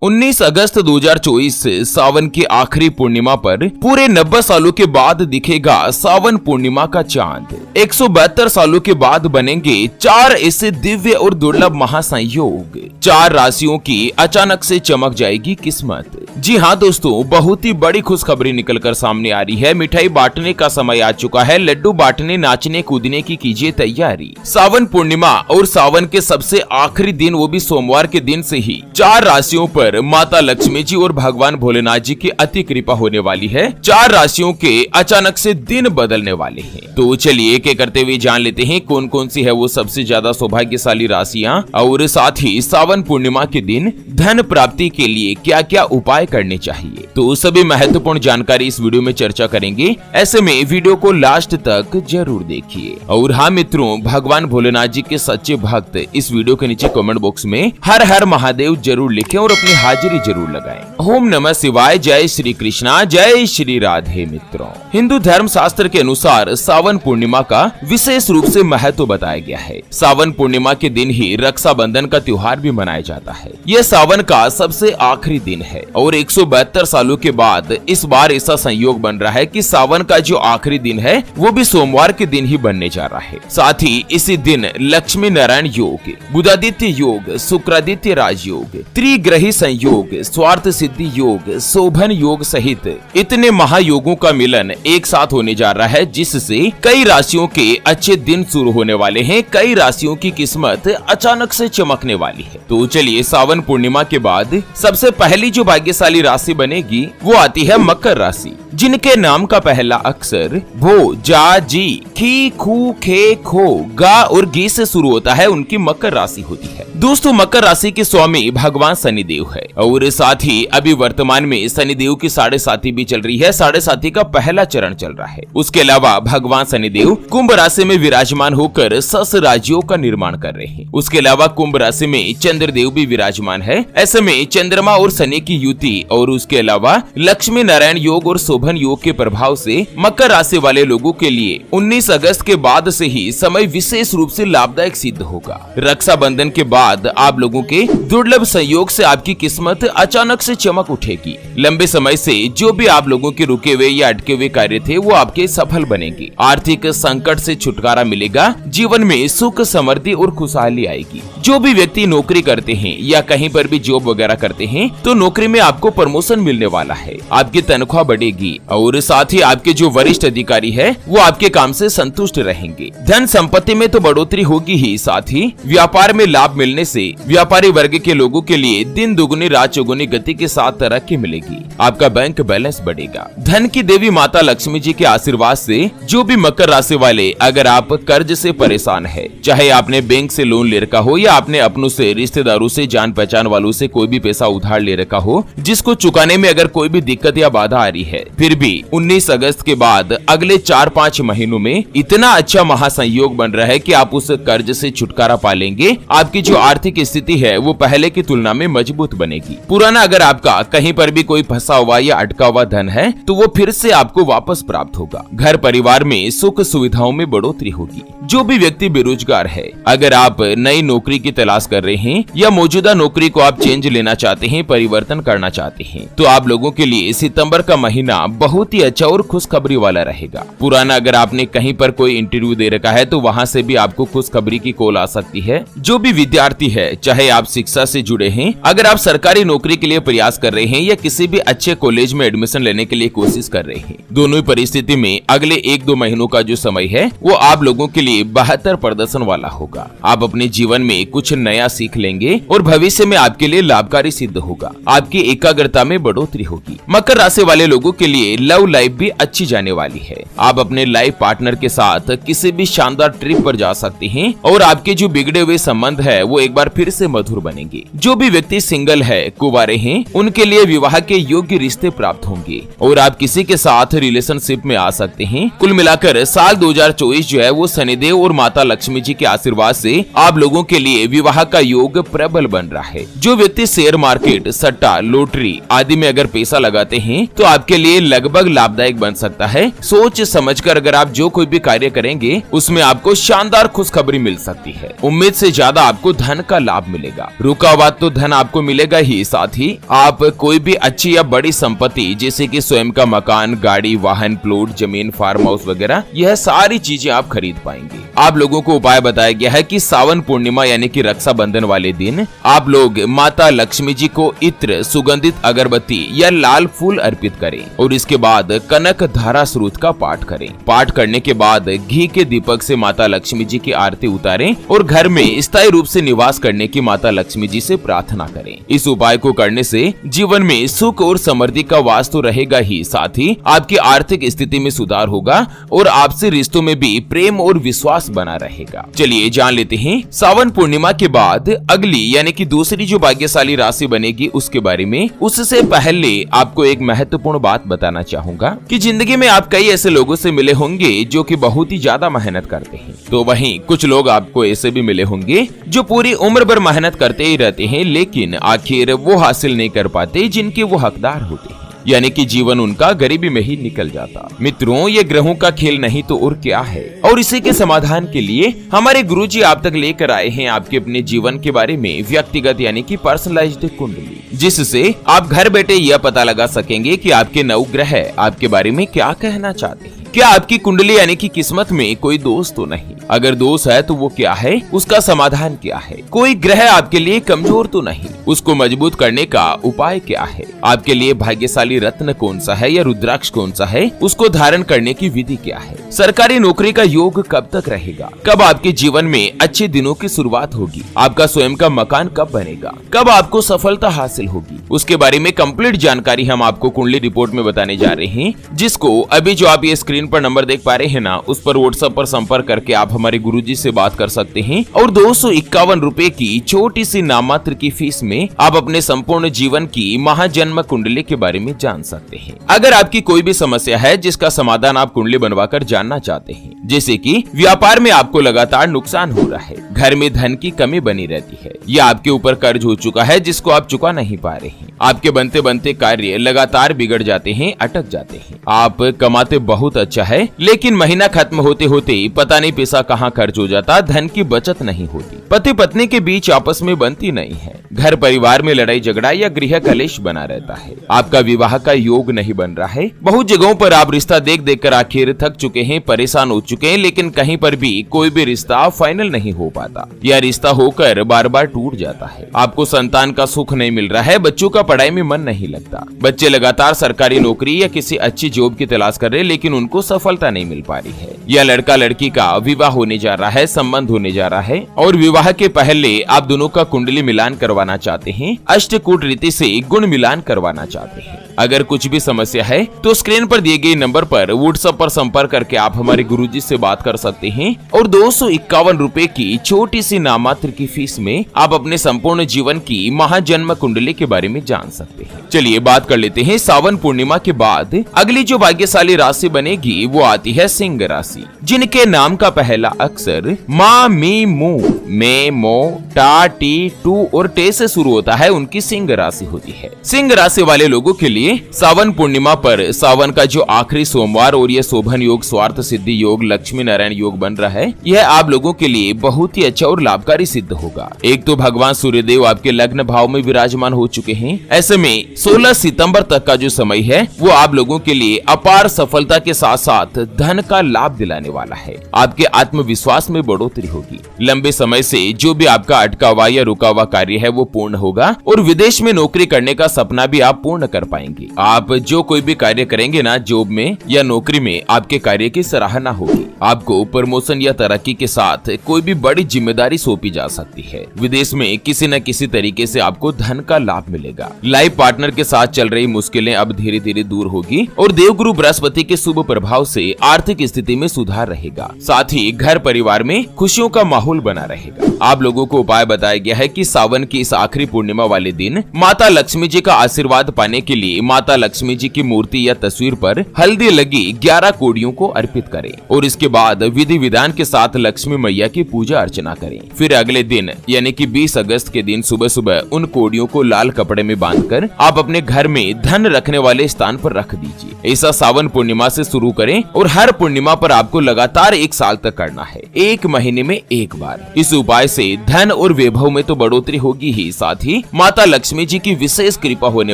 19 अगस्त 2024 से सावन की आखिरी पूर्णिमा पर पूरे 90 सालों के बाद दिखेगा सावन पूर्णिमा का चांद। 172 सालों के बाद बनेंगे 4 ऐसे दिव्य और दुर्लभ महासंयोग। 4 राशियों की अचानक से चमक जाएगी किस्मत। जी हाँ दोस्तों, बहुत ही बड़ी खुशखबरी निकलकर सामने आ रही है। मिठाई बांटने का समय आ चुका है। लड्डू बांटने, नाचने कूदने की कीजिए तैयारी। सावन पूर्णिमा और सावन के सबसे आखिरी दिन, वो भी सोमवार के दिन से ही 4 राशियों पर माता लक्ष्मी जी और भगवान भोलेनाथ जी की अति कृपा होने वाली है। 4 राशियों के अचानक से दिन बदलने वाले हैं। तो चलिए एक एक करते हुए जान लेते हैं कौन कौन सी है वो सबसे ज्यादा सौभाग्यशाली राशियां, और साथ ही सावन पूर्णिमा के दिन धन प्राप्ति के लिए क्या क्या उपाय करने चाहिए। तो सभी महत्वपूर्ण जानकारी इस वीडियो में चर्चा करेंगे। ऐसे में वीडियो को लास्ट तक जरूर देखिए। और हाँ मित्रों, भगवान भोलेनाथ जी के सच्चे भक्त इस वीडियो के नीचे कमेंट बॉक्स में हर हर महादेव जरूर लिखें और अपनी हाजिरी जरूर लगाएं। ओम नमः शिवाय, जय श्री कृष्णा, जय श्री राधे। मित्रों, हिंदू धर्म शास्त्र के अनुसार सावन पूर्णिमा का विशेष रूप से महत्व बताया गया है। सावन पूर्णिमा के दिन ही रक्षाबंधन का त्योहार भी मनाया जाता है। यह सावन का सबसे आखिरी दिन है और 172 सालों के बाद इस बार ऐसा संयोग बन रहा है कि सावन का जो आखिरी दिन है वो भी सोमवार के दिन ही बनने जा रहा है। साथ ही इसी दिन लक्ष्मी नारायण योग, बुधादित्य योग, शुक्रादित्य राजयोग, त्रिग्रही संयोग, स्वार्थ सिद्धि योग, शोभन योग सहित इतने महायोगों का मिलन एक साथ होने जा रहा है, जिससे कई राशियों के अच्छे दिन शुरू होने वाले हैं। कई राशियों की किस्मत अचानक से चमकने वाली है। तो चलिए, सावन पूर्णिमा के बाद सबसे पहली जो भाग्यशाली राशि बनेगी वो आती है मकर राशि, जिनके नाम का पहला अक्षर भो, जा, जी, खी, खू, खे, खो, गा और गी से शुरू होता है, उनकी मकर राशि होती है। दोस्तों, मकर राशि के स्वामी भगवान शनिदेव है और साथ ही अभी वर्तमान में शनिदेव की 7.5 भी चल रही है। 7.5 का पहला चरण चल रहा है। उसके अलावा भगवान शनिदेव कुंभ राशि में विराजमान होकर 6 राज्यों का निर्माण कर रहे हैं। उसके अलावा कुंभ राशि में चंद्रदेव भी विराजमान है। ऐसे में चंद्रमा और शनि की युति और उसके अलावा लक्ष्मी नारायण योग और शोभन योग के प्रभाव से मकर राशि वाले लोगों के लिए 19 अगस्त के बाद से ही समय विशेष रूप से लाभदायक सिद्ध होगा। रक्षाबंधन के बाद आप लोगों के दुर्लभ संयोग से आपकी किस्मत अचानक से चमक उठेगी। लंबे समय से जो भी आप लोगों के रुके हुए या अटके हुए कार्य थे वो आपके सफल बनेंगे। आर्थिक संकट से छुटकारा मिलेगा। जीवन में सुख, समृद्धि और खुशहाली आएगी। जो भी व्यक्ति नौकरी करते हैं या कहीं पर भी जॉब वगैरह करते हैं तो नौकरी में आपको प्रमोशन मिलने वाला है। आपकी तनख्वाह बढ़ेगी और साथ ही आपके जो वरिष्ठ अधिकारी है वो आपके काम से संतुष्ट रहेंगे। धन संपत्ति में तो बढ़ोतरी होगी ही, साथ ही व्यापार में लाभ मिलने से व्यापारी वर्ग के लोगों के लिए दिन दुगुनी रात चौगुनी गति के साथ तरक्की मिलेगी। आपका बैंक बैलेंस बढ़ेगा। धन की देवी माता लक्ष्मी जी के आशीर्वाद से जो भी मकर राशि वाले अगर आप कर्ज से परेशान है, चाहे आपने बैंक से लोन ले रखा हो या आपने अपनों से, रिश्तेदारों से, जान पहचान वालों से कोई भी पैसा उधार ले रखा हो, जिसको चुकाने में अगर कोई भी दिक्कत या बाधा आ रही है, फिर भी 19 अगस्त के बाद अगले 4-5 महीनों में इतना अच्छा महासंयोग बन रहा है कि आप उस कर्ज से छुटकारा पा लेंगे। आपकी जो आर्थिक स्थिति है वो पहले की तुलना में मजबूत बनेगी। पुराना अगर आपका कहीं पर भी कोई फंसा हुआ या अटका हुआ धन है तो वो फिर से आपको वापस प्राप्त होगा। घर परिवार में सुख सुविधाओं में बढ़ोतरी होगी। जो भी व्यक्ति बेरोजगार है, अगर आप नई नौकरी की तलाश कर रहे हैं या मौजूदा नौकरी को आप चेंज लेना चाहते हैं, परिवर्तन करना चाहते हैं, तो आप लोगों के लिए सितंबर का महीना बहुत ही अच्छा और खुशखबरी वाला रहेगा। पुराना अगर आपने कहीं पर कोई इंटरव्यू दे रखा है तो वहाँ से भी आपको खुशखबरी की कॉल आ सकती है। जो भी विद्यार्थी है, चाहे आप शिक्षा से जुड़े हैं, अगर आप सरकारी नौकरी के लिए प्रयास कर रहे हैं या किसी भी अच्छे कॉलेज में एडमिशन लेने के लिए कोशिश कर रहे हैं, दोनों ही परिस्थिति में अगले 1-2 महीनों का जो समय है वो आप लोगों के लिए बेहतर प्रदर्शन वाला होगा। आप अपने जीवन में कुछ नया सीख लेंगे और भविष्य में आपके लिए लाभकारी सिद्ध होगा। आपकी एकाग्रता में बढ़ोतरी होगी। मकर राशि वाले लोगों के लिए लव लाइफ भी अच्छी जाने वाली है। आप अपने लाइफ पार्टनर के साथ किसी भी शानदार ट्रिप पर जा सकते हैं और आपके जो बिगड़े हुए संबंध है वो एक बार फिर से मधुर बनेंगे। जो भी व्यक्ति सिंगल है, कुंवारे हैं, उनके लिए विवाह के योग्य रिश्ते प्राप्त होंगे और आप किसी के साथ रिलेशनशिप में आ सकते हैं। कुल मिलाकर साल 2024 जो है वो शनिदेव और माता लक्ष्मी जी के आशीर्वाद से आप लोगों के लिए विवाह का योग प्रबल बन रहा है। जो व्यक्ति शेयर मार्केट, सट्टा, लॉटरी आदि में अगर पैसा लगाते हैं तो आपके लिए लगभग लाभदायक बन सकता है। सोच समझकर अगर आप जो कोई भी कार्य करेंगे उसमें आपको शानदार खुशखबरी मिल सकती है। उम्मीद से ज्यादा आपको धन का लाभ मिलेगा। रुका हुआ तो धन आपको मिलेगा रहेगा ही, साथ ही आप कोई भी अच्छी या बड़ी संपत्ति जैसे कि स्वयं का मकान, गाड़ी, वाहन, प्लॉट, जमीन, फार्म हाउस वगैरह, यह सारी चीजें आप खरीद पाएंगे। आप लोगों को उपाय बताया गया है कि सावन पूर्णिमा यानी कि रक्षाबंधन वाले दिन आप लोग माता लक्ष्मी जी को इत्र, सुगंधित अगरबत्ती या लाल फूल अर्पित करें और इसके बाद कनक धारा स्रोत का पाठ करें। पाठ करने के बाद घी के दीपक से माता लक्ष्मी जी की आरती उतारें और घर में स्थायी रूप से निवास करने की माता लक्ष्मी जी से प्रार्थना करें। इस उपाय को करने से जीवन में सुख और समृद्धि का वास तो रहेगा ही, साथ ही आपकी आर्थिक स्थिति में सुधार होगा और आपसे रिश्तों में भी प्रेम और विश्वास बना रहेगा। चलिए जान लेते हैं सावन पूर्णिमा के बाद अगली यानी कि दूसरी जो भाग्यशाली राशि बनेगी उसके बारे में। उससे पहले आपको एक महत्वपूर्ण बात बताना चाहूंगा कि जिंदगी में आप कई ऐसे लोगों से मिले होंगे जो कि बहुत ही ज्यादा मेहनत करते हैं, तो वहीं कुछ लोग आपको ऐसे भी मिले होंगे जो पूरी उम्र भर मेहनत करते ही रहते हैं लेकिन आखिर वो हासिल नहीं कर पाते जिनके वो हकदार होते हैं, यानी कि जीवन उनका गरीबी में ही निकल जाता। मित्रों, ये ग्रहों का खेल नहीं तो और क्या है, और इसी के समाधान के लिए हमारे गुरुजी आप तक लेकर आए हैं आपके अपने जीवन के बारे में व्यक्तिगत यानी कि पर्सनलाइज्ड कुंडली, जिससे आप घर बैठे यह पता लगा सकेंगे कि आपके नवग्रह आपके बारे में क्या कहना चाहते हैं। क्या आपकी कुंडली यानी कि किस्मत में कोई दोष तो नहीं? अगर दोष है तो वो क्या है, उसका समाधान क्या है? कोई ग्रह आपके लिए कमजोर तो नहीं, उसको मजबूत करने का उपाय क्या है? आपके लिए भाग्यशाली रत्न कौन सा है या रुद्राक्ष कौन सा है, उसको धारण करने की विधि क्या है? सरकारी नौकरी का योग कब तक रहेगा? कब आपके जीवन में अच्छे दिनों की शुरुआत होगी? आपका स्वयं का मकान कब बनेगा? कब आपको सफलता हासिल होगी? उसके बारे में कंप्लीट जानकारी हम आपको कुंडली रिपोर्ट में बताने जा रहे हैं, जिसको अभी जो आप ये स्क्रीन पर नंबर देख पा रहे हैं ना, उस पर व्हाट्सएप पर संपर्क करके आप हमारे गुरुजी से बात कर सकते हैं और 251 रुपए की छोटी सी नाममात्र की फीस में आप अपने संपूर्ण जीवन की महाजन्म कुंडली के बारे में जान सकते हैं। अगर आपकी कोई भी समस्या है जिसका समाधान आप कुंडली बनवाकर जानना चाहते हैं, जैसे कि व्यापार में आपको लगातार नुकसान हो रहा है, घर में धन की कमी बनी रहती है, या आपके ऊपर कर्ज हो चुका है जिसको आप चुका नहीं पा रहे हैं, आपके बनते बनते कार्य लगातार बिगड़ जाते हैं, अटक जाते हैं, आप कमाते बहुत अच्छा है लेकिन महीना खत्म होते होते पता नहीं पैसा कहाँ खर्च हो जाता, धन की बचत नहीं होती, पति पत्नी के बीच आपस में बनती नहीं है, घर परिवार में लड़ाई झगड़ा या गृह कलेश बना रहता है, आपका विवाह का योग नहीं बन रहा है, बहुत जगहों पर आप रिश्ता देख देख कर आखिर थक चुके हैं, परेशान हो चुके हैं, लेकिन कहीं पर भी कोई भी रिश्ता फाइनल नहीं हो पाता, या रिश्ता होकर बार बार टूट जाता है, आपको संतान का सुख नहीं मिल रहा है, बच्चों का पढ़ाई में मन नहीं लगता, बच्चे लगातार सरकारी नौकरी या किसी अच्छी जॉब की तलाश कर रहे लेकिन उनको सफलता नहीं मिल पा रही है, या लड़का लड़की का विवाह होने जा रहा है, संबंध होने जा रहा है और विवाह के पहले आप दोनों का कुंडली मिलान करवाना चाहते हैं, अष्टकूट रीति से गुण मिलान करवाना चाहते हैं। अगर कुछ भी समस्या है तो स्क्रीन पर दिए गए नंबर पर व्हाट्सएप पर संपर्क करके आप हमारे गुरुजी से बात कर सकते हैं और 251 रुपए की छोटी सी नाममात्र की फीस में आप अपने संपूर्ण जीवन की महाजन्म कुंडली के बारे में जान सकते हैं। चलिए बात कर लेते हैं सावन पूर्णिमा के बाद अगली जो भाग्यशाली राशि बनेगी वो आती है सिंह राशि, जिनके नाम का पहला अक्षर मा, मी, मू, मे, मो, टा, टी, टू और टे से शुरू होता है, उनकी सिंह राशि होती है। सिंह राशि वाले लोगों के लिए सावन पूर्णिमा पर सावन का जो आखिरी सोमवार और ये शोभन योग, स्वार्थ सिद्धि योग, लक्ष्मी नारायण योग बन रहा है, यह आप लोगों के लिए बहुत ही अच्छा और लाभकारी सिद्ध होगा। एक तो भगवान सूर्यदेव आपके लग्न भाव में विराजमान हो चुके हैं, ऐसे में 16 सितंबर तक का जो समय है वो आप लोगों के लिए अपार सफलता के साथ साथ धन का लाभ दिलाने वाला है। आपके आत्मविश्वास में बढ़ोतरी होगी, लंबे समय से जो भी आपका अटका हुआ या रुका हुआ कार्य है वो पूर्ण होगा और विदेश में नौकरी करने का सपना भी आप पूर्ण कर पाएंगे। आप जो कोई भी कार्य करेंगे ना, जॉब में या नौकरी में, आपके कार्य की सराहना होगी। आपको प्रमोशन या तरक्की के साथ कोई भी बड़ी जिम्मेदारी सौंपी जा सकती है। विदेश में किसी न किसी तरीके से आपको धन का लाभ मिलेगा। लाइफ पार्टनर के साथ चल रही मुश्किलें अब धीरे धीरे दूर होगी और देवगुरु बृहस्पति के शुभ प्रभाव से आर्थिक स्थिति में सुधार रहेगा। साथ ही घर परिवार में खुशियों का माहौल बना रहेगा। आप लोगों को उपाय बताया गया है कि सावन की इस आखिरी पूर्णिमा वाले दिन माता लक्ष्मी जी का आशीर्वाद पाने के लिए माता लक्ष्मी जी की मूर्ति या तस्वीर पर हल्दी लगी 11 कोड़ियों को अर्पित करें और इसके बाद विधि विधान के साथ लक्ष्मी मैया की पूजा अर्चना करें। फिर अगले दिन यानी कि 20 अगस्त के दिन सुबह सुबह उन कोड़ियों को लाल कपड़े में बांधकर आप अपने घर में धन रखने वाले स्थान पर रख दीजिए। ऐसा सावन पूर्णिमा से शुरू करें और हर पूर्णिमा पर आपको लगातार 1 साल तक करना है, 1 महीने में 1 बार। इस उपाय से धन और वैभव में तो बढ़ोतरी होगी ही, साथ ही माता लक्ष्मी जी की विशेष कृपा होने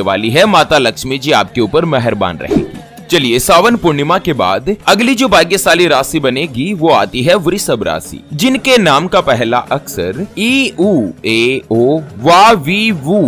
वाली है। माता लक्ष्मी जी आपके ऊपर मेहरबान रहेगी। चलिए, सावन पूर्णिमा के बाद अगली जो भाग्यशाली राशि बनेगी वो आती है वृषभ राशि, जिनके नाम का पहला अक्षर ई उ ए ओ वा वी वू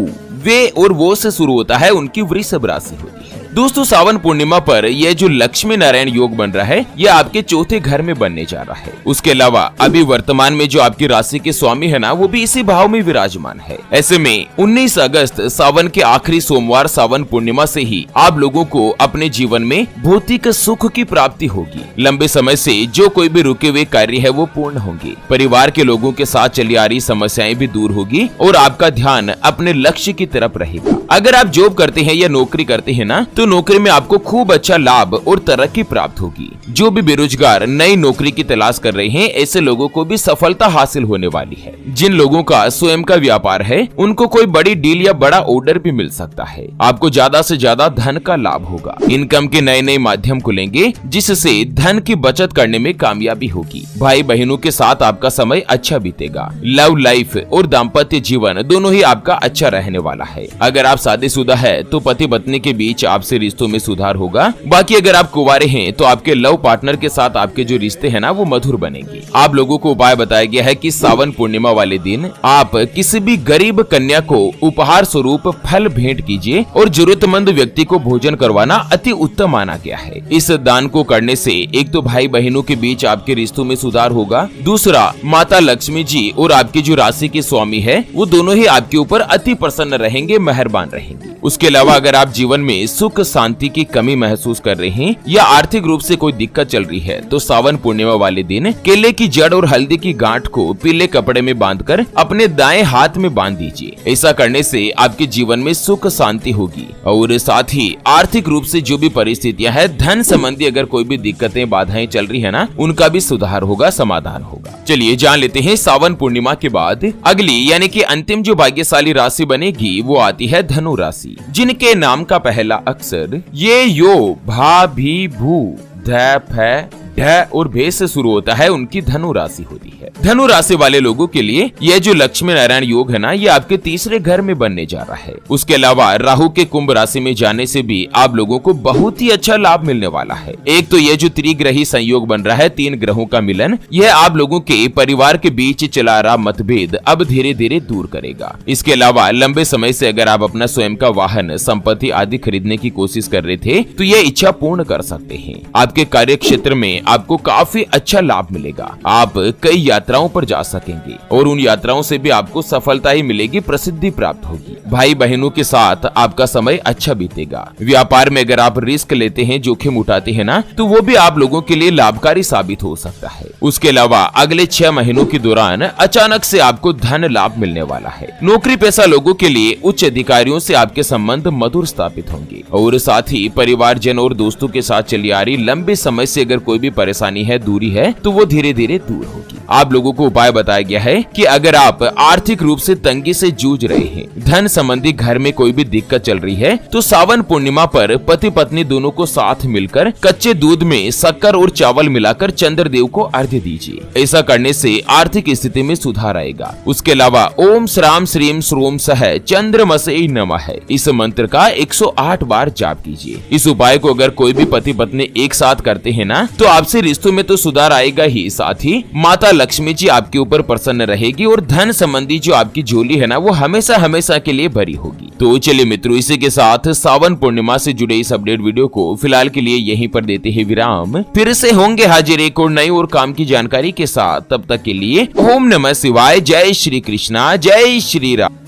वे और वो से शुरू होता है, उनकी वृषभ राशि होती है। दोस्तों, सावन पूर्णिमा पर यह जो लक्ष्मी नारायण योग बन रहा है यह आपके चौथे घर में बनने जा रहा है। उसके अलावा अभी वर्तमान में जो आपकी राशि के स्वामी है ना, वो भी इसी भाव में विराजमान है। ऐसे में 19 अगस्त सावन के आखिरी सोमवार सावन पूर्णिमा से ही आप लोगों को अपने जीवन में भौतिक सुख की प्राप्ति होगी। लंबे समय से जो कोई भी रुके हुए कार्य है वो पूर्ण होंगे। परिवार के लोगों के साथ चली आ रही समस्याएं भी दूर होगी और आपका ध्यान अपने लक्ष्य की तरफ रहेगा। अगर आप जॉब करते हैं या नौकरी करते हैं ना, तो नौकरी में आपको खूब अच्छा लाभ और तरक्की प्राप्त होगी। जो भी बेरोजगार नई नौकरी की तलाश कर रहे हैं, ऐसे लोगों को भी सफलता हासिल होने वाली है। जिन लोगों का स्वयं का व्यापार है, उनको कोई बड़ी डील या बड़ा ऑर्डर भी मिल सकता है। आपको ज्यादा से ज्यादा धन का लाभ होगा। इनकम के नए नए माध्यम खुलेंगे, जिससे धन की बचत करने में कामयाबी होगी। भाई बहनों के साथ आपका समय अच्छा बीतेगा। लव लाइफ और दाम्पत्य जीवन दोनों ही आपका अच्छा रहने वाला है। अगर आप शादीशुदा है तो पति पत्नी के बीच आपसे रिश्तों में सुधार होगा। बाकी अगर आप कुंवारे हैं तो आपके लव पार्टनर के साथ आपके जो रिश्ते हैं ना, वो मधुर बनेंगे। आप लोगों को उपाय बताया गया है कि सावन पूर्णिमा वाले दिन आप किसी भी गरीब कन्या को उपहार स्वरूप फल भेंट कीजिए और जरूरतमंद व्यक्ति को भोजन करवाना अति उत्तम माना गया है। इस दान को करने से एक तो भाई बहनों के बीच आपके रिश्तों में सुधार होगा, दूसरा माता लक्ष्मी जी और आपकी जो राशि के स्वामी है वो दोनों ही आपके ऊपर अति प्रसन्न रहेंगे, मेहरबान रहेंगे। उसके अलावा अगर आप जीवन में सुख शांति की कमी महसूस कर रहे हैं या आर्थिक रूप से कोई दिक्कत चल रही है, तो सावन पूर्णिमा वाले दिन केले की जड़ और हल्दी की गांठ को पीले कपड़े में बांधकर अपने दाएं हाथ में बांध दीजिए। ऐसा करने से आपके जीवन में सुख शांति होगी और साथ ही आर्थिक रूप से जो भी परिस्थितियां है, धन संबंधी अगर कोई भी दिक्कतें बाधाएं चल रही है ना, उनका भी सुधार होगा, समाधान होगा। चलिए जान लेते हैं सावन पूर्णिमा के बाद अगली यानी कि अंतिम जो भाग्यशाली राशि बनेगी वो आती है धनु राशि, जिनके नाम का पहला अक्षर ये यो भा भी भू ध फ ढ और भे से शुरू होता है, उनकी धनु राशि होती है। धनु राशि वाले लोगों के लिए यह जो लक्ष्मी नारायण योग है ना, ये आपके तीसरे घर में बनने जा रहा है। उसके अलावा राहु के कुंभ राशि में जाने से भी आप लोगों को बहुत ही अच्छा लाभ मिलने वाला है। एक तो ये जो त्रिग्रही संयोग बन रहा है, 3 ग्रहों का मिलन, यह आप लोगों के परिवार के बीच चला रहा मतभेद अब धीरे धीरे दूर करेगा। इसके अलावा लंबे समय से अगर आप अपना स्वयं का वाहन, संपत्ति आदि खरीदने की कोशिश कर रहे थे, तो ये इच्छा पूर्ण कर सकते हैं। आपके कार्य क्षेत्र में आपको काफी अच्छा लाभ मिलेगा। आप कई यात्राओं पर जा सकेंगे और उन यात्राओं से भी आपको सफलता ही मिलेगी, प्रसिद्धि प्राप्त होगी। भाई बहनों के साथ आपका समय अच्छा बीतेगा। व्यापार में अगर आप रिस्क लेते हैं, जोखिम उठाते हैं ना, तो वो भी आप लोगों के लिए लाभकारी साबित हो सकता है। उसके अलावा अगले 6 महीनों के दौरान अचानक से आपको धन लाभ मिलने वाला है। नौकरी पेशा लोगों के लिए उच्च अधिकारियों से आपके संबंध मधुर स्थापित होंगे और साथ ही परिवारजन और दोस्तों के साथ चली आ रही लंबे समय से अगर कोई भी परेशानी है, दूरी है, तो वो धीरे धीरे दूर होगी। आप लोगों को उपाय बताया गया है कि अगर आप आर्थिक रूप से तंगी से जूझ रहे हैं, धन संबंधी घर में कोई भी दिक्कत चल रही है, तो सावन पूर्णिमा पर पति पत्नी दोनों को साथ मिलकर कच्चे दूध में शक्कर और चावल मिलाकर चंद्रदेव को अर्घ्य दीजिए। ऐसा करने से आर्थिक स्थिति में सुधार आएगा। उसके अलावा ओम श्राम श्रीम श्रोम सह चंद्रमसे नमः, इस मंत्र का 108 बार जाप कीजिए। इस उपाय को अगर कोई भी पति पत्नी एक साथ करते हैं ना, तो आपसे रिश्तों में तो सुधार आएगा ही, साथ ही माता लक्ष्मी जी आपके ऊपर प्रसन्न रहेगी और धन संबंधी जो आपकी झोली है ना, वो हमेशा हमेशा के लिए भरी होगी। तो चलिए मित्रों, इसी के साथ सावन पूर्णिमा से जुड़े इस अपडेट वीडियो को फिलहाल के लिए यहीं पर देते हैं विराम। फिर से होंगे हाजिर एक और नई और काम की जानकारी के साथ। तब तक के लिए ओम नमः शिवाय, जय श्री कृष्णा, जय श्री राम।